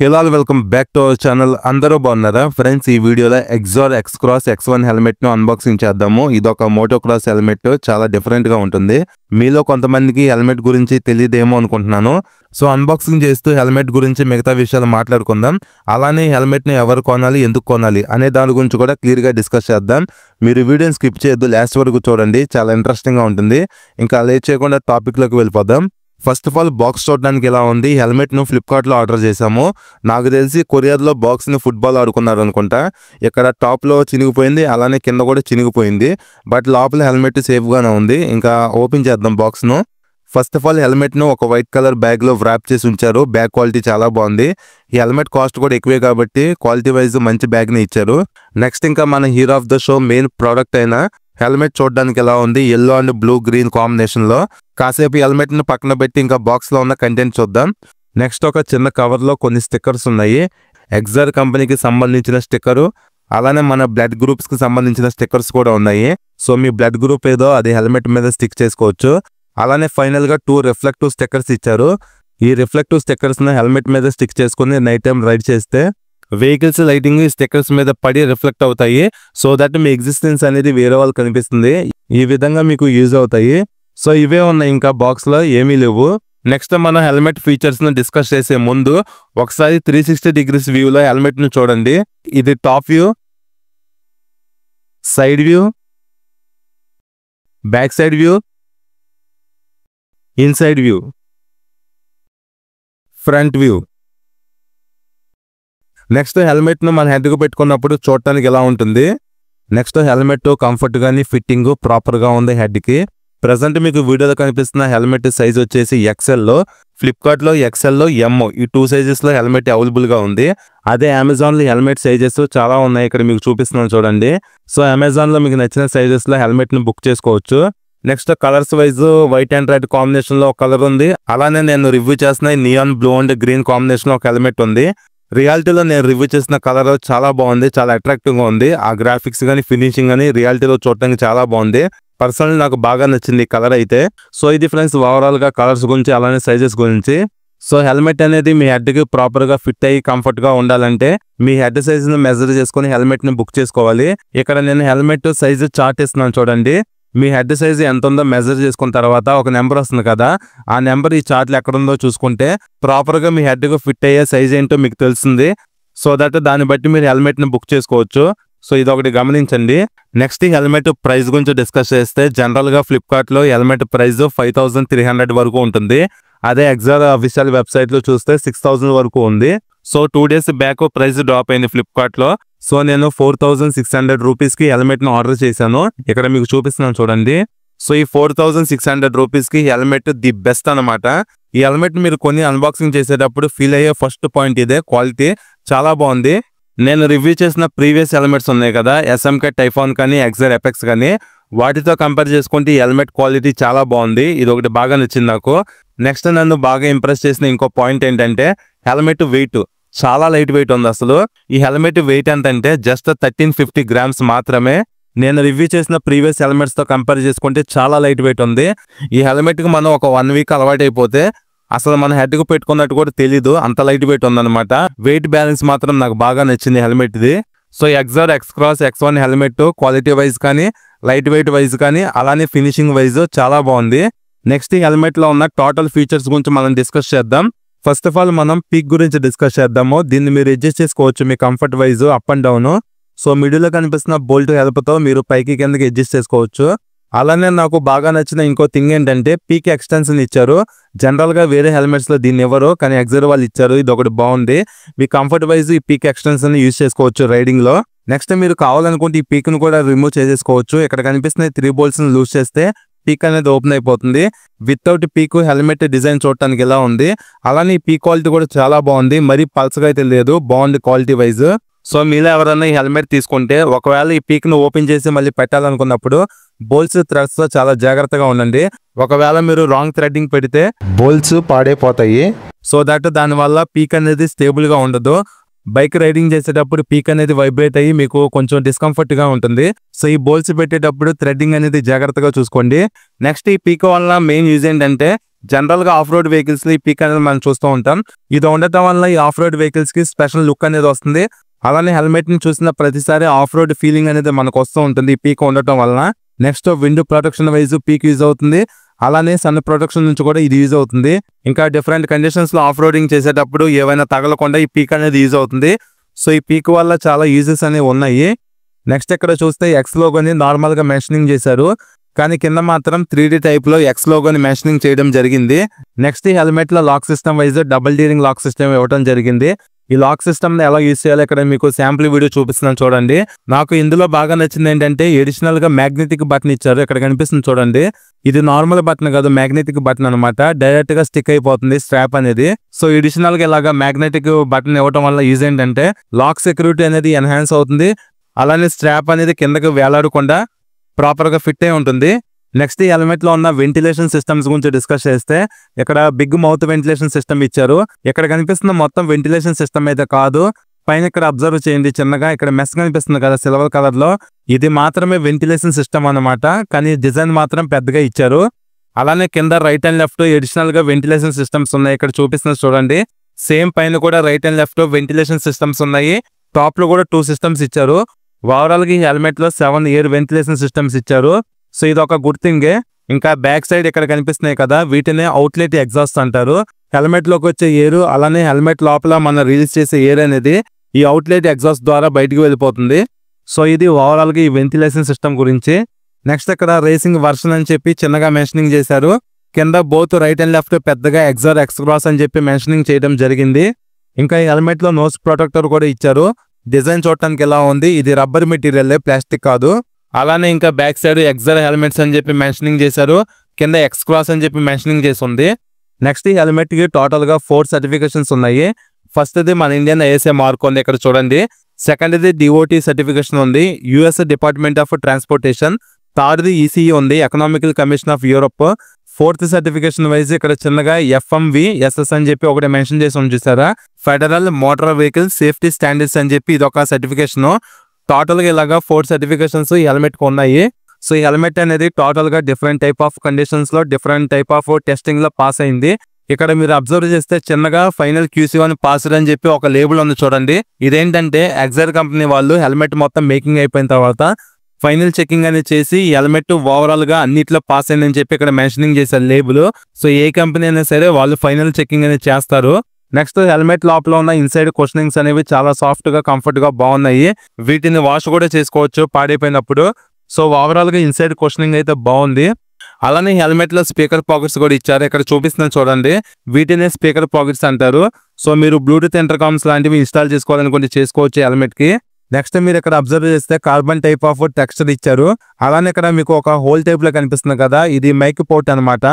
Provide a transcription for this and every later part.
Hello welcome back to our channel. అందరూ బాగున్నారా friends? ఈ వీడియోలో XOR X cross X1 helmet ను అన్బాక్సింగ్ చేద్దాము. ఇదొక మోటో క్రాస్ హెల్మెట్, చాలా డిఫరెంట్ గా ఉంటుంది. మీలో కొంతమందికి హెల్మెట్ గురించి తెలియదేమో అనుకుంటున్నాను. సో అన్బాక్సింగ్ చేస్తూ హెల్మెట్ గురించి మిగతా విషయాలు మాట్లాడుకుందాం. అలానే హెల్మెట్ ని ఎవరు కొనాలి, ఎందుకు కొనాలి అనే దాని గురించి కూడా క్లియర్ గా డిస్కస్ చేద్దాం. మీరు వీడియోని స్కిప్ చేయొద్దు, లాస్ట్ వరకు చూడండి, చాలా ఇంట్రెస్టింగ్ గా ఉంటుంది. ఇంకా లేట్ చేయకుండా టాపిక్ లోకి వెళ్ళిపోదాం. ఫస్ట్ ఆఫ్ ఆల్ బాక్స్ చూడడానికి ఎలా ఉంది. హెల్మెట్ ను ఫ్లిప్కార్ట్ లో ఆర్డర్ చేసాము. నాకు తెలిసి కొరియర్ లో బాక్స్ ని ఫుట్బాల్ ఆడుకున్నారు అనుకుంటా. ఇక్కడ టాప్ లో చినిగిపోయింది, అలానే కింద కూడా చినిగిపోయింది. బట్ లోపల హెల్మెట్ సేఫ్ గానే ఉంది. ఇంకా ఓపెన్ చేద్దాం బాక్స్ ను. ఫస్ట్ ఆఫ్ ఆల్ హెల్మెట్ ను ఒక వైట్ కలర్ బ్యాగ్ లో వ్రాప్ చేసి ఉంచారు. బ్యాగ్ క్వాలిటీ చాలా బాగుంది. ఈ హెల్మెట్ కాస్ట్ కూడా ఎక్కువే కాబట్టి క్వాలిటీ వైజ్ మంచి బ్యాగ్ ని ఇచ్చారు. నెక్స్ట్ ఇంకా మన hero of the show main product అయిన హెల్మెట్ చూడడానికి ఎలా ఉంది. Yellow and blue green combination లో. కాసేపు హెల్మెట్ ని పక్కన పెట్టి ఇంకా బాక్స్ లో ఉన్న కంటెంట్ చూద్దాం. నెక్స్ట్ ఒక చిన్న కవర్ లో కొన్ని స్టిక్కర్స్ ఉన్నాయి. ఎగ్జార్ కంపెనీకి సంబంధించిన స్టిక్కరు, అలానే మన బ్లడ్ గ్రూప్స్ కి సంబంధించిన స్టిక్కర్స్ కూడా ఉన్నాయి. సో మీ బ్లడ్ గ్రూప్ ఏదో అది హెల్మెట్ మీద స్టిక్ చేసుకోవచ్చు. అలానే ఫైనల్ గా 2 రిఫ్లెక్టివ్ స్టిక్కర్స్ ఇచ్చారు. ఈ రిఫ్లెక్టివ్ స్టిక్కర్స్ ని హెల్మెట్ మీద స్టిక్ చేసుకుని నైట్ టైం రైడ్ చేస్తే వెహికల్స్ లైటింగ్ స్టిక్కర్స్ మీద పడి రిఫ్లెక్ట్ అవుతాయి. సో దట్ మీ ఎగ్జిస్టెన్స్ అనేది వేరే వాళ్ళు కనిపిస్తుంది. ఈ విధంగా మీకు యూజ్ అవుతాయి. సో ఇవే ఉన్నాయి, ఇంకా బాక్స్ లో ఏమీ లేవు. నెక్స్ట్ మన హెల్మెట్ ఫీచర్స్ ను డిస్కస్ చేసే ముందు ఒకసారి 360 డిగ్రీస్ వ్యూలో హెల్మెట్ ను చూడండి. ఇది top view, side view, back side view, inside view, front view. Next helmet ను మన హెడ్ కు పెట్టుకున్నప్పుడు చూడటానికి ఎలా ఉంటుంది. నెక్స్ట్ హెల్మెట్ కంఫర్ట్ గానీ ఫిట్టింగ్ ప్రాపర్ గా ఉంది హెడ్ కి. ప్రెసెంట్ మీకు వీడియోలో కనిపిస్తున్న హెల్మెట్ సైజ్ వచ్చేసి XL లో, ఫ్లిప్కార్ట్ లో XL లో M, ఈ 2 సైజెస్ లో హెల్మెట్ అవైలబుల్ గా ఉంది. అదే అమెజాన్ లో హెల్మెట్ సైజెస్ చాలా ఉన్నాయి, ఇక్కడ మీకు చూపిస్తున్నాను చూడండి. సో అమెజాన్ లో మీకు నచ్చిన సైజెస్ లో హెల్మెట్ ని బుక్ చేసుకోవచ్చు. Next colours wise white and red combination లో ఒక కలర్ ఉంది. అలానే నేను రివ్యూ చేసిన neon blue and green combination లో ఒక హెల్మెట్ ఉంది. రియాలిటీలో నేను రివ్యూ చేసిన కలర్ చాలా బాగుంది, చాలా అట్రాక్టివ్ గా ఉంది. ఆ గ్రాఫిక్స్ కానీ ఫినిషింగ్ కానీ రియాలిటీలో చూడటానికి చాలా బాగుంది. పర్సనల్ నాకు బాగా నచ్చింది ఈ కలర్ అయితే. సో ఇది ఫ్రెండ్స్ ఓవరాల్ గా కలర్స్ గురించి, అలానే సైజెస్ గురించి. సో హెల్మెట్ అనేది మీ హెడ్ కి ప్రాపర్ గా ఫిట్ అయ్యి కంఫర్ట్ గా ఉండాలంటే మీ హెడ్ సైజ్ ని మెజర్ చేసుకుని హెల్మెట్ ని బుక్ చేసుకోవాలి. ఇక్కడ నేను హెల్మెట్ సైజ్ చార్ట్ ఇస్తున్నాను చూడండి. మీ హెడ్ సైజ్ ఎంత ఉందో మెజర్ చేసుకున్న తర్వాత ఒక నెంబర్ వస్తుంది కదా, ఆ నెంబర్ ఈ చార్ట్లో ఎక్కడ ఉందో చూసుకుంటే ప్రాపర్ గా మీ హెడ్ కు ఫిట్ అయ్యే సైజ్ ఏంటో మీకు తెలుస్తుంది. సో దట్ దాన్ని బట్టి మీరు హెల్మెట్ ని బుక్ చేసుకోవచ్చు. సో ఇది ఒకటి గమనించండి. నెక్స్ట్ ఈ హెల్మెట్ ప్రైస్ గురించి డిస్కస్ చేస్తే జనరల్ గా ఫ్లిప్కార్ట్ లో హెల్మెట్ ప్రైస్ 5300 వరకు ఉంటుంది. అదే ఎగ్జార్ అఫీషియల్ వెబ్సైట్ లో చూస్తే 6000 వరకు ఉంది. So 2 days back price drop అయింది ఫ్లిప్కార్ట్ లో. సో నేను 4600 రూపీస్ కి హెల్మెట్ ను ఆర్డర్ చేశాను. ఇక్కడ మీకు చూపిస్తున్నాను చూడండి. సో ఈ 4600 రూపీస్ కి హెల్మెట్ ది బెస్ట్ అనమాట. ఈ హెల్మెట్ మీరు కొన్ని అన్బాక్సింగ్ చేసేటప్పుడు ఫీల్ అయ్యే ఫస్ట్ పాయింట్ ఇదే, క్వాలిటీ చాలా బాగుంది. నేను రివ్యూ చేసిన ప్రీవియస్ హెల్మెట్స్ ఉన్నాయి కదా, SMK టైఫాన్ కానీ ఎగ్జార్ ఎపెక్స్ కానీ, వాటితో కంపేర్ చేసుకుంటే ఈ హెల్మెట్ క్వాలిటీ చాలా బాగుంది. ఇది ఒకటి బాగా నచ్చింది నాకు. నెక్స్ట్ నన్ను బాగా ఇంప్రెస్ చేసిన ఇంకో పాయింట్ ఏంటంటే హెల్మెట్ వెయిట్ చాలా లైట్ వెయిట్ ఉంది. అసలు ఈ హెల్మెట్ వెయిట్ ఎంతంటే జస్ట్ 1350 గ్రామ్స్ మాత్రమే. నేను రివ్యూ చేసిన ప్రీవియస్ హెల్మెట్స్ తో కంపేర్ చేసుకుంటే చాలా లైట్ వెయిట్ ఉంది. ఈ హెల్మెట్ కి మనం ఒక 1 వీక్ అలవాటు అయిపోతే అసలు మన హెడ్ కు పెట్టుకున్నట్టు కూడా తెలీదు, అంత లైట్ వెయిట్ ఉందన్నమాట. వెయిట్ బ్యాలెన్స్ మాత్రం నాకు బాగా నచ్చింది helmet the. So XOR X cross X1 helmet quality wise కానీ, లైట్ వెయిట్ వైజ్ కానీ, అలానే ఫినిషింగ్ వైజ్ చాలా బాగుంది. నెక్స్ట్ ఈ హెల్మెట్ లో ఉన్న టోటల్ ఫీచర్స్ గురించి మనం డిస్కస్ చేద్దాం. ఫస్ట్ ఆఫ్ ఆల్ మనం పీక్ గురించి డిస్కస్ చేద్దాము. దీన్ని మీరు అడ్జస్ట్ చేసుకోవచ్చు మీ comfort wise up and down. So middle లో కనిపిస్తున్న బోల్ట్ హెల్ప్ తో మీరు పైకి కిందకి అడ్జస్ట్ చేసుకోవచ్చు. అలానే నాకు బాగా నచ్చిన ఇంకో థింగ్ ఏంటంటే పీక్ ఎక్స్టెన్షన్ ఇచ్చారు. జనరల్ గా వేరే హెల్మెట్స్ లో దీన్ని ఎవరు, కానీ ఎగ్జార్ వాళ్ళు ఇచ్చారు. ఇది ఒకటి బాగుంది. మీ కంఫర్ట్ వైజ్ ఈ పీక్ ఎక్స్టెన్షన్ యూజ్ చేసుకోవచ్చు రైడింగ్ లో. నెక్స్ట్ మీరు కావాలనుకుంటే ఈ పీక్ ను కూడా రిమూవ్ చేసేసుకోవచ్చు. ఇక్కడ కనిపిస్తున్న 3 బోల్ట్స్ ని లూజ్ చేస్తే పీక్ అనేది ఓపెన్ అయిపోతుంది. వితౌట్ పీక్ హెల్మెట్ డిజైన్ చూడటానికి ఎలా ఉంది. అలానే ఈ పీక్ క్వాలిటీ కూడా చాలా బాగుంది, మరీ పల్సగా అయితే లేదు, బాగుంది క్వాలిటీ వైజ్. సో మీలో ఎవరైనా ఈ హెల్మెట్ తీసుకుంటే ఒకవేళ ఈ పీక్ ను ఓపెన్ చేసి మళ్ళీ పెట్టాలనుకున్నప్పుడు బోల్ట్స్ థ్రెడ్స్ తో చాలా జాగ్రత్తగా ఉండండి. ఒకవేళ మీరు రాంగ్ థ్రెడ్డింగ్ పెడితే బోల్ట్స్ పాడైపోతాయి. సో దట్ దానివల్ల పీక్ అనేది స్టేబుల్ గా ఉండదు. బైక్ రైడింగ్ చేసేటప్పుడు పీక్ అనేది వైబ్రేట్ అయ్యి మీకు కొంచెం డిస్కంఫర్ట్ గా ఉంటుంది. సో ఈ బోల్ట్స్ పెట్టేటప్పుడు థ్రెడ్డింగ్ అనేది జాగ్రత్తగా చూసుకోండి. నెక్స్ట్ ఈ పీక్ వల్ల మెయిన్ యూజ్ ఏంటంటే జనరల్ గా ఆఫ్ రోడ్ వెహికల్స్ లో ఈ పీక్ అనేది మనం చూస్తూ ఉంటాం. ఇది ఉండటం వల్ల ఈ ఆఫ్ రోడ్ వెహికల్స్ కి స్పెషల్ లుక్ అనేది వస్తుంది. అలానే హెల్మెట్ ని చూసిన ప్రతిసారి ఆఫ్ రోడ్ ఫీలింగ్ అనేది మనకు వస్తూ ఉంటుంది ఈ పీక్ ఉండటం వలన. Next wind protection wise peak use అవుతుంది. అలానే సన్ ప్రొటెక్షన్ నుంచి కూడా ఇది యూజ్ అవుతుంది. ఇంకా డిఫరెంట్ కండిషన్స్ లో ఆఫ్ రోడింగ్ చేసేటప్పుడు ఏవైనా తగలకుండా ఈ పీక్ అనేది యూజ్ అవుతుంది. సో ఈ పీక్ వల్ల చాలా యూజెస్ అనేవి ఉన్నాయి. నెక్స్ట్ ఇక్కడ చూస్తే ఎక్స్ లోగోని నార్మల్ గా మెన్షనింగ్ చేశారు, కానీ కింద మాత్రం 3D టైప్ లో ఎక్స్ లోగోని మెన్షనింగ్ చేయడం జరిగింది. నెక్స్ట్ ఈ హెల్మెట్ లో lock system wise double D ring lock system ఇవ్వడం జరిగింది. ఈ లాక్ సిస్టమ్ ఎలా యూజ్ చేయాలో ఇక్కడ మీకు శాంపుల్ వీడియో చూపిస్తున్నాను చూడండి. నాకు ఇందులో బాగా నచ్చింది ఏంటంటే ఎడిషనల్ గా మ్యాగ్నెటిక్ బటన్ ఇచ్చారు. ఇక్కడ కనిపిస్తుంది చూడండి. ఇది నార్మల్ బటన్ కాదు, మ్యాగ్నెటిక్ బటన్ అనమాట. డైరెక్ట్ గా స్టిక్ అయిపోతుంది స్ట్రాప్ అనేది. సో ఎడిషనల్ గా ఇలాగా మ్యాగ్నెటిక్ బటన్ ఇవ్వడం వల్ల యూజ్ ఏంటంటే లాక్ సెక్యూరిటీ అనేది ఎన్హాన్స్ అవుతుంది. అలానే స్ట్రాప్ అనేది కిందకి వేలాడకుండా ప్రాపర్ గా ఫిట్ అయి ఉంటుంది. నెక్స్ట్ ఈ హెల్మెట్ లో ఉన్న వెంటిలేషన్ సిస్టమ్స్ గురించి డిస్కస్ చేస్తే ఇక్కడ బిగ్ మౌత్ వెంటిలేషన్ సిస్టమ్ ఇచ్చారు. ఇక్కడ కనిపిస్తున్న మొత్తం వెంటిలేషన్ సిస్టమ్ అయితే కాదు. పైన ఇక్కడ అబ్జర్వ్ చేయండి, చిన్నగా ఇక్కడ మెస్ కనిపిస్తుంది కదా సిల్వర్ కలర్ లో, ఇది మాత్రమే వెంటిలేషన్ సిస్టమ్ అన్నమాట. కానీ డిజైన్ మాత్రం పెద్దగా ఇచ్చారు. అలానే కింద రైట్ అండ్ లెఫ్ట్ ఎడిషనల్ గా వెంటిలేషన్ సిస్టమ్స్ ఉన్నాయి. ఇక్కడ చూపిస్తున్నారు చూడండి. సేమ్ పైన కూడా right and left ventilation systems ఉన్నాయి. టాప్ లో కూడా 2 సిస్టమ్స్ ఇచ్చారు. ఓవరాల్ గా ఈ హెల్మెట్ లో 7 ఎయిర్ వెంటిలేషన్ సిస్టమ్స్ ఇచ్చారు. సో ఇది ఒక గుడ్ థింగే. ఇంకా బ్యాక్ సైడ్ ఇక్కడ కనిపిస్తున్నాయి కదా, వీటినే అవుట్లెట్ ఎగ్జాస్ట్ అంటారు. హెల్మెట్ లోకి వచ్చే ఎయిర్, అలానే హెల్మెట్ లోపల మనం రిలీజ్ చేసే ఎయిర్ అనేది ఈ అవుట్లెట్ ఎగ్జాస్ట్ ద్వారా బయటకు వెళ్ళిపోతుంది. సో ఇది ఓవరాల్ గా ఈ వెంటిలేషన్ సిస్టమ్ గురించి. నెక్స్ట్ ఇక్కడ రేసింగ్ వర్షన్ అని చెప్పి చిన్నగా మెన్షనింగ్ చేశారు. కింద బోత్ రైట్ అండ్ లెఫ్ట్ పెద్దగా ఎక్సర్ ఎక్స్క్రాస్ అని చెప్పి మెన్షనింగ్ చేయడం జరిగింది. ఇంకా ఈ హెల్మెట్ లో నోస్ ప్రొటెక్టర్ కూడా ఇచ్చారు. డిజైన్ చూడటానికి ఎలా ఉంది, ఇది రబ్బర్ మెటీరియల్, ప్లాస్టిక్ కాదు. అలానే ఇంకా బ్యాక్ సైడ్ ఎక్సర్ హెల్మెట్స్ అని చెప్పి మెన్షనింగ్ చేశారు. కింద ఎక్స్ క్రాస్ అని చెప్పి మెన్షనింగ్ చేసి ఉంది. నెక్స్ట్ ఈ హెల్మెట్ కి టోటల్ గా 4 సర్టిఫికేషన్స్ ఉన్నాయి. ఫస్ట్ ది మన ఇండియన్ ఐఎస్ఐ మార్క్ ఉంది ఇక్కడ చూడండి. సెకండ్ ది DOT సర్టిఫికేషన్ ఉంది, US department of transportation. Third the ECE ఉంది, economical commission of Europe. Fourth certification wise ఇక్కడ చిన్నగా FMVSS అని చెప్పి ఒకటి మెన్షన్ చేసి ఉంది చూసారా, federal motor vehicle safety standards అని చెప్పి ఇది ఒక సర్టిఫికేషన్. టోటల్ గా ఇలాగా 4 సర్టిఫికేషన్స్ ఈ హెల్మెట్ కు ఉన్నాయి. సో ఈ హెల్మెట్ అనేది టోటల్ గా డిఫరెంట్ టైప్ ఆఫ్ కండిషన్స్ లో డిఫరెంట్ టైప్ ఆఫ్ టెస్టింగ్ లో పాస్ అయింది. ఇక్కడ మీరు అబ్జర్వ్ చేస్తే చిన్నగా ఫైనల్ QC1 పాస్డ్ అని చెప్పి ఒక లేబుల్ ఉంది చూడండి. ఇదేంటంటే ఎక్సర్ కంపెనీ వాళ్ళు హెల్మెట్ మొత్తం మేకింగ్ అయిపోయిన తర్వాత ఫైనల్ చెకింగ్ అనేది చేసి ఈ హెల్మెట్ ఓవరాల్ గా అన్నిట్లో పాస్ అయిందని చెప్పి ఇక్కడ మెన్షనింగ్ చేశారు లేబుల్. సో ఏ కంపెనీ అయినా సరే వాళ్ళు ఫైనల్ చెకింగ్ అనేది చేస్తారు. నెక్స్ట్ హెల్మెట్ లోపల ఉన్న ఇన్సైడ్ కుషనింగ్స్ అనేవి చాలా సాఫ్ట్ గా కంఫర్ట్ గా బాగున్నాయి. వీటిని వాష్ కూడా చేసుకోవచ్చు పాడైపోయినప్పుడు. సో ఓవరాల్ గా ఇన్సైడ్ కుషనింగ్ అయితే బాగుంది. అలానే హెల్మెట్ లో స్పీకర్ పాకెట్స్ కూడా ఇచ్చారు. ఇక్కడ చూపిస్తున్నాను చూడండి, వీటినే స్పీకర్ పాకెట్స్ అంటారు. సో మీరు బ్లూటూత్ ఇంటర్కామ్స్ లాంటివి ఇన్స్టాల్ చేసుకోవాలనుకుంటే చేసుకోవచ్చు హెల్మెట్ కి. నెక్స్ట్ మీరు ఇక్కడ అబ్జర్వ్ చేస్తే కార్బన్ టైప్ ఆఫ్ టెక్స్చర్ ఇచ్చారు. అలానే ఇక్కడ మీకు ఒక హోల్ టైప్ లో కనిపిస్తుంది కదా, ఇది మైక్ పోర్ట్ అనమాట.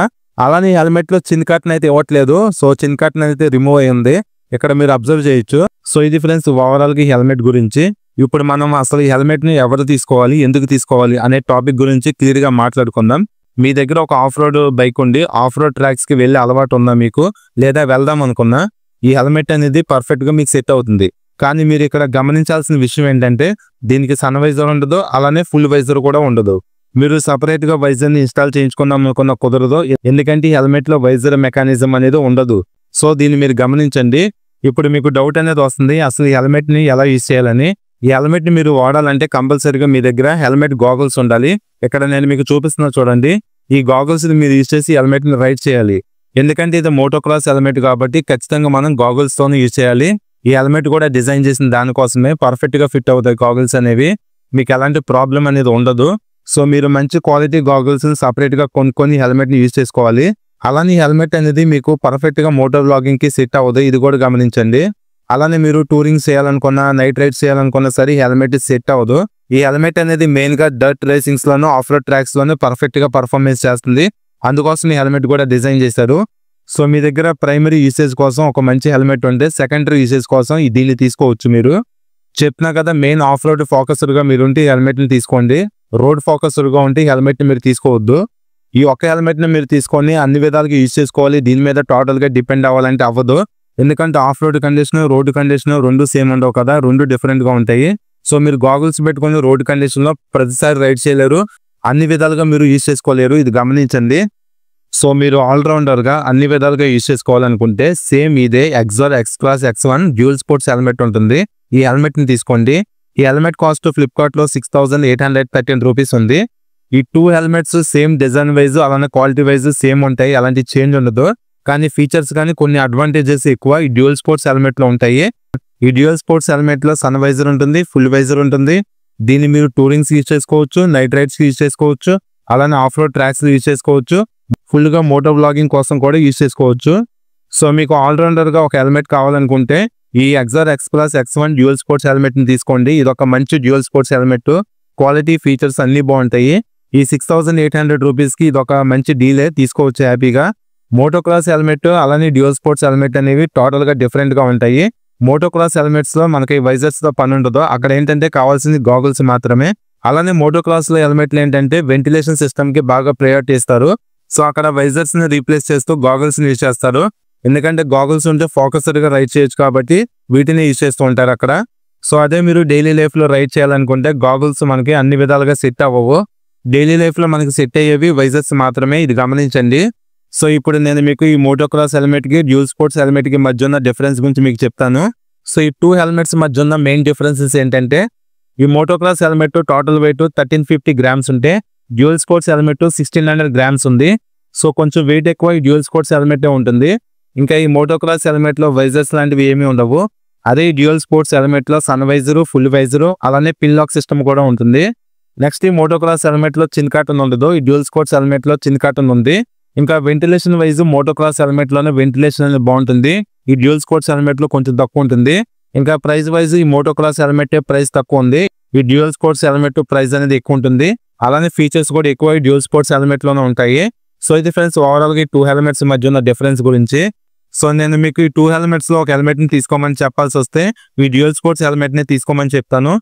అలానే హెల్మెట్ లో చిన్ కర్టన్ అయితే ఇవ్వట్లేదు. సో చిన్ కర్టన్ అయితే రిమూవ్ అయ్యింది, ఇక్కడ మీరు అబ్జర్వ్ చేయొచ్చు. సో ఇది ఫ్రెండ్స్ ఓవరాల్ గా హెల్మెట్ గురించి. ఇప్పుడు మనం అసలు ఈ హెల్మెట్ ని ఎవరు తీసుకోవాలి, ఎందుకు తీసుకోవాలి అనే టాపిక్ గురించి క్లియర్ గా మాట్లాడుకుందాం. మీ దగ్గర ఒక ఆఫ్ రోడ్ బైక్ ఉండి ఆఫ్ రోడ్ ట్రాక్స్ కి వెళ్ళే అలవాటు ఉందా మీకు, లేదా వెళ్దాం అనుకున్నా, ఈ హెల్మెట్ అనేది పర్ఫెక్ట్ గా మీకు సెట్ అవుతుంది. కానీ మీరు ఇక్కడ గమనించాల్సిన విషయం ఏంటంటే దీనికి సన్ వైజర్ ఉండదు, అలానే ఫుల్ వైజర్ కూడా ఉండదు. మీరు సపరేట్ గా వైజర్ ని ఇన్స్టాల్ చేయించుకుందాం అనుకున్న కుదరదు, ఎందుకంటే ఈ హెల్మెట్ లో వైజర్ మెకానిజం అనేది ఉండదు. సో దీన్ని మీరు గమనించండి. ఇప్పుడు మీకు డౌట్ అనేది వస్తుంది, అసలు ఈ హెల్మెట్ ని ఎలా యూజ్ చేయాలని. ఈ హెల్మెట్ ని మీరు వాడాలంటే కంపల్సరీగా మీ దగ్గర హెల్మెట్ గాగుల్స్ ఉండాలి. ఇక్కడ నేను మీకు చూపిస్తున్నా చూడండి, ఈ గాగుల్స్ ని మీరు యూజ్ చేసి హెల్మెట్ ని రైడ్ చేయాలి. ఎందుకంటే ఇది మోటోక్రాస్ హెల్మెట్ కాబట్టి ఖచ్చితంగా మనం గాగుల్స్ తోనే యూజ్ చేయాలి. ఈ హెల్మెట్ కూడా డిజైన్ చేసిన దానికోసమే, పర్ఫెక్ట్ గా ఫిట్ అవుతాయి గాగుల్స్ అనేవి, మీకు ఎలాంటి ప్రాబ్లం అనేది ఉండదు. సో మీరు మంచి క్వాలిటీ గాగుల్స్ సపరేట్ గా కొనుక్కొని హెల్మెట్ ని యూజ్ చేసుకోవాలి. అలానే హెల్మెట్ అనేది మీకు పర్ఫెక్ట్ గా మోటార్ బ్లాగింగ్ కి సెట్ అవ్వదు, ఇది కూడా గమనించండి. అలానే మీరు టూరింగ్ చేయాలనుకున్నా, నైట్ రైడ్ చేయాలనుకున్నా సరే హెల్మెట్ సెట్ అవ్వదు. ఈ హెల్మెట్ అనేది మెయిన్ గా dirt racings loan, of road tracks loan perfect గా పర్ఫార్మెన్స్ చేస్తుంది. అందుకోసం ఈ హెల్మెట్ కూడా డిజైన్ చేశారు. సో మీ దగ్గర ప్రైమరీ యూసేజ్ కోసం ఒక మంచి హెల్మెట్ ఉంటే సెకండరీ యూసేజ్ కోసం దీన్ని తీసుకోవచ్చు. మీరు చెప్పినా కదా, మెయిన్ ఆఫ్ రోడ్ ఫోకస్డ్ గా మీరు ఉంటే హెల్మెట్ ని తీసుకోండి. రోడ్ ఫోకస్డ్ గా ఉంటే హెల్మెట్ ని మీరు తీసుకోవద్దు. ఈ ఒక్క హెల్మెట్ ని మీరు తీసుకొని అన్ని విధాలుగా యూజ్ చేసుకోవాలి. దీని మీద టోటల్ గా డిపెండ్ అవ్వాలంటే అవ్వదు. ఎందుకంటే of road condition, road condition రెండు సేమ్ ఉండవు కదా, రెండు డిఫరెంట్ గా ఉంటాయి. సో మీరు గాగుల్స్ పెట్టుకుని రోడ్ కండిషన్ లో ప్రతిసారి రైడ్ చేయలేరు, అన్ని విధాలుగా మీరు యూజ్ చేసుకోలేరు, ఇది గమనించండి. సో మీరు ఆల్రౌండర్ గా అన్ని విధాలుగా యూజ్ చేసుకోవాలనుకుంటే సేమ్ ఇదే Axor X class X1 dual sports helmet ఉంటుంది. ఈ హెల్మెట్ ని తీసుకోండి. ఈ హెల్మెట్ కాస్ట్ ఫ్లిప్కార్ట్ లో 6,813 రూపీస్ ఉంది. ఈ 2 హెల్మెట్స్ సేమ్ డిజైన్ వైజ్ అలానే క్వాలిటీ వైజ్ సేమ్ ఉంటాయి, అలాంటి చేంజ్ ఉండదు. కానీ ఫీచర్స్ కానీ కొన్ని అడ్వాంటేజెస్ ఎక్కువ ఈ డ్యూయల్ స్పోర్ట్స్ హెల్మెట్ లో ఉంటాయి. ఈ డ్యూయల్ స్పోర్ట్స్ హెల్మెట్ లో సన్ వైజర్ ఉంటుంది, ఫుల్ వైజర్ ఉంటుంది. దీన్ని మీరు టూరింగ్స్ యూజ్ చేసుకోవచ్చు, నైట్ రైడ్స్ యూజ్ చేసుకోవచ్చు, అలానే ఆఫ్ రోడ్ ట్రాక్స్ యూజ్ చేసుకోవచ్చు, ఫుల్ గా మోటో బ్లాగింగ్ కోసం కూడా యూజ్ చేసుకోవచ్చు. సో మీకు ఆల్రౌండర్ గా ఒక హెల్మెట్ కావాలనుకుంటే ఈ Axor X plus X1 dual sports helmet ని తీసుకోండి. ఇది ఒక మంచి dual sports helmet, quality features అన్ని బాగుంటాయి. ఈ 6,800 రూపీస్ కి ఇది ఒక మంచి డీలే, తీసుకోవచ్చు హ్యాపీగా. మోటోక్రాస్ హెల్మెట్ అలానే డ్యూయల్ స్పోర్ట్స్ హెల్మెట్ అనేవి టోటల్ గా డిఫరెంట్ గా ఉంటాయి. మోటోక్రాస్ హెల్మెట్స్ లో మనకి వైజర్స్ తో పని ఉండదు, అక్కడ ఏంటంటే కావాల్సింది గాగుల్స్ మాత్రమే. అలానే మోటోక్రాస్ లో హెల్మెట్లు ఏంటంటే వెంటిలేషన్ సిస్టమ్ కి బాగా ప్రయారిటీ ఇస్తారు. సో అక్కడ వైజర్స్ ని రీప్లేస్ చేస్తూ గాగుల్స్ ని యూజ్ చేస్తారు. ఎందుకంటే గాగుల్స్ ఉంటే ఫోకస్డ్ గా రైడ్ చేయొచ్చు కాబట్టి వీటిని యూజ్ చేస్తూ ఉంటారు అక్కడ. సో అదే మీరు డైలీ లైఫ్ లో రైడ్ చేయాలనుకుంటే గాగుల్స్ మనకి అన్ని విధాలుగా సెట్ అవ్వవు. డైలీ లైఫ్ లో మనకి సెట్ అయ్యేవి వైజర్స్ మాత్రమే, ఇది గమనించండి. సో ఇప్పుడు నేను మీకు ఈ మోటోక్రాస్ హెల్మెట్ కి డ్యూయల్ స్పోర్ట్స్ హెల్మెట్ కి మధ్య ఉన్న డిఫరెన్స్ గురించి మీకు చెప్తాను. సో ఈ 2 హెల్మెట్స్ మధ్య ఉన్న మెయిన్ డిఫరెన్సెస్ ఏంటంటే ఈ motocross helmet total weight 1350 grams ఉంటే డ్యూయల్ స్పోర్ట్స్ హెల్మెట్ 1600 గ్రామ్స్ ఉంది. సో కొంచెం వెయిట్ ఎక్కువ ఈ డ్యూయల్ స్పోర్ట్స్ హెల్మెట్ ఉంటుంది. ఇంకా ఈ మోటోక్రాస్ హెల్మెట్ లో వైజర్స్ లాంటివి ఏమీ ఉండవు. అదే ఈ డ్యూయల్ స్పోర్ట్స్ హెల్మెట్ లో సన్ వైజరు, ఫుల్ వైజరు అలానే పిన్ లాక్ సిస్టమ్ కూడా ఉంటుంది. నెక్స్ట్ ఈ మోటోక్రాస్ హెల్మెట్ లో చిన్ కాటన్ ఉండదు, ఈ డ్యూయల్ స్పోర్ట్స్ హెల్మెట్ లో చిన్ కాటన్ ఉంది. ఇంకా వెంటిలేషన్ వైజ్ మోటోక్రాస్ హెల్మెట్ లోనే వెంటిలేషన్ అనేది బాగుంటుంది, ఈ డ్యూయల్ స్పోర్ట్స్ హెల్మెట్ లో కొంచెం తక్కువ ఉంటుంది. ఇంకా ప్రైస్ వైజ్ ఈ మోటోక్రాస్ హెల్మెట్ ప్రైస్ తక్కువ ఉంది, ఈ డ్యూయల్ స్పోర్ట్స్ హెల్మెట్ ప్రైస్ అనేది ఎక్కువ ఉంటుంది. అలానే ఫీచర్స్ కూడా ఎక్కువ ఈ డ్యూయల్ స్పోర్ట్స్ హెల్మెట్ లోనే ఉంటాయి. సో ఇది ఫ్రెండ్స్ ఓవరాల్ గా ఈ 2 హెల్మెట్స్ మధ్య ఉన్న డిఫరెన్స్ గురించి. సో నేను మీకు ఈ 2 హెల్మెట్స్ లో ఒక హెల్మెట్ ని తీసుకోమని చెప్పాల్సి వస్తే ఈ డ్యూయల్ స్పోర్ట్స్ హెల్మెట్ ని తీసుకోమని చెప్తాను.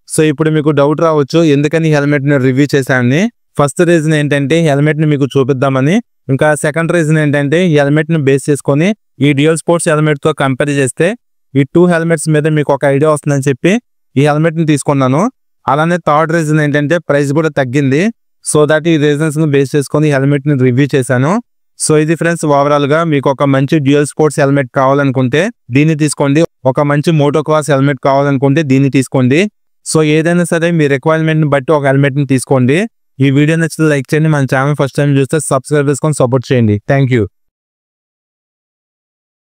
సో ఇప్పుడు మీకు డౌట్ రావచ్చు ఎందుకని హెల్మెట్ ని రివ్యూ చేశానని. ఫస్ట్ రీజన్ ఏంటంటే హెల్మెట్ ని మీకు చూపిద్దామని. ఇంకా సెకండ్ రీజన్ ఏంటంటే ఈ హెల్మెట్ ని బేస్ చేసుకొని ఈ డ్యూయల్ స్పోర్ట్స్ హెల్మెట్ తో కంపేర్ చేస్తే ఈ 2 హెల్మెట్స్ మీద మీకు ఒక ఐడియా వస్తుందని చెప్పి ఈ హెల్మెట్ ని తీసుకున్నాను. అలానే థర్డ్ రీజన్ ఏంటంటే ప్రైస్ కూడా తగ్గింది. సో దట్ ఈ రీజన్స్ ని బేస్ చేసుకొని హెల్మెట్ ని రివ్యూ చేశాను. సో ఇది ఫ్రెండ్స్ ఓవరాల్ గా మీకు ఒక మంచి డ్యూయల్ స్పోర్ట్స్ హెల్మెట్ కావాలనుకుంటే దీన్ని తీసుకోండి, ఒక మంచి మోటోక్రాస్ హెల్మెట్ కావాలనుకుంటే దీన్ని తీసుకోండి. సో ఏదైనా సరే మీ రిక్వైర్మెంట్ ని బట్టి ఒక హెల్మెట్ ని తీసుకోండి. ఈ వీడియో నచ్చితే లైక్ చేయండి, మన ఛానల్ ఫస్ట్ టైం చూస్తే సబ్స్క్రైబ్ చేసుకొని సపోర్ట్ చేయండి. Thank you.